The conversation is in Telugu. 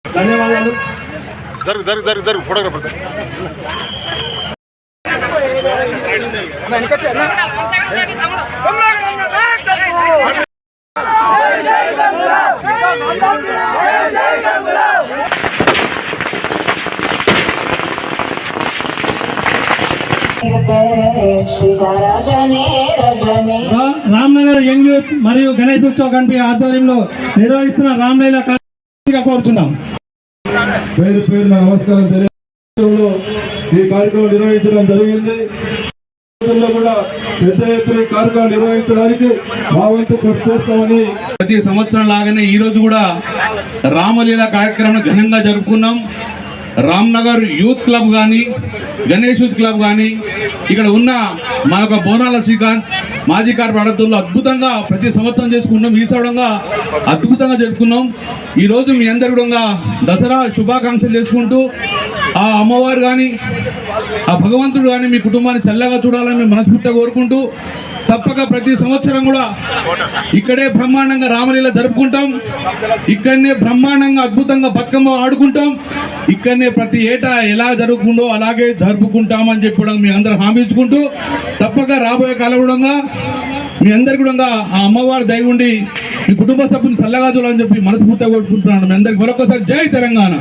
ధన్యవాదాలు. జరుగు ఫోటోగ్రాఫర్ రామ్నగర్ యంగ్ యూత్ మరియు గణేష్ ఉత్సవ కమిటీ ఆధ్వర్యంలో నిర్వహిస్తున్న రామ్లీల కోరుచున్నాం. పేరు పేరు నమస్కారం తెలియజేయడంలో ఈ కార్యక్రమం నిర్వహించడం జరిగింది. కూడా పెద్ద ఎత్తున కార్యక్రమం నిర్వహించడానికి మా వంతు కృషి చేస్తామని ప్రతి సంవత్సరం లాగానే ఈ రోజు కూడా రామలీల కార్యక్రమం ఘనంగా జరుపుకున్నాం. రామ్నగర్ యూత్ క్లబ్ కానీ గణేష్ యూత్ క్లబ్ కానీ ఇక్కడ ఉన్న మా యొక్క బోనాల శ్రీకాంత్ మాజీ కార్పొరేటర్లు అద్భుతంగా ప్రతి సంవత్సరం చేసుకున్నాం. ఈ సంవత్సరంగా అద్భుతంగా జరుపుకున్నాం. ఈరోజు మీ అందరు కూడా దసరా శుభాకాంక్షలు చేసుకుంటూ ఆ అమ్మవారు కానీ ఆ భగవంతుడు కానీ మీ కుటుంబాన్ని చల్లగా చూడాలని మేము మనస్ఫూర్తిగా కోరుకుంటూ తప్పక ప్రతి సంవత్సరం కూడా ఇక్కడే బ్రహ్మాండంగా రామలీల జరుపుకుంటాం. ఇక్కడనే బ్రహ్మాండంగా అద్భుతంగా బతుకమ్మ ఆడుకుంటాం. ఇక్కడనే ప్రతి ఏటా ఎలా జరుపుకుంటూ అలాగే జరుపుకుంటామని చెప్పడం మీ అందరూ హామీ ఇచ్చుకుంటూ తప్పక రాబోయే కాలంలో మీ అందరు కూడా ఆ అమ్మవారి దయ ఉండి మీ కుటుంబ సభ్యులు చల్లగా చూడాలని చెప్పి మనస్ఫూర్తిగా కోరుకుంటున్నాను. మీ అందరికి మరొకసారి జై తెలంగాణ.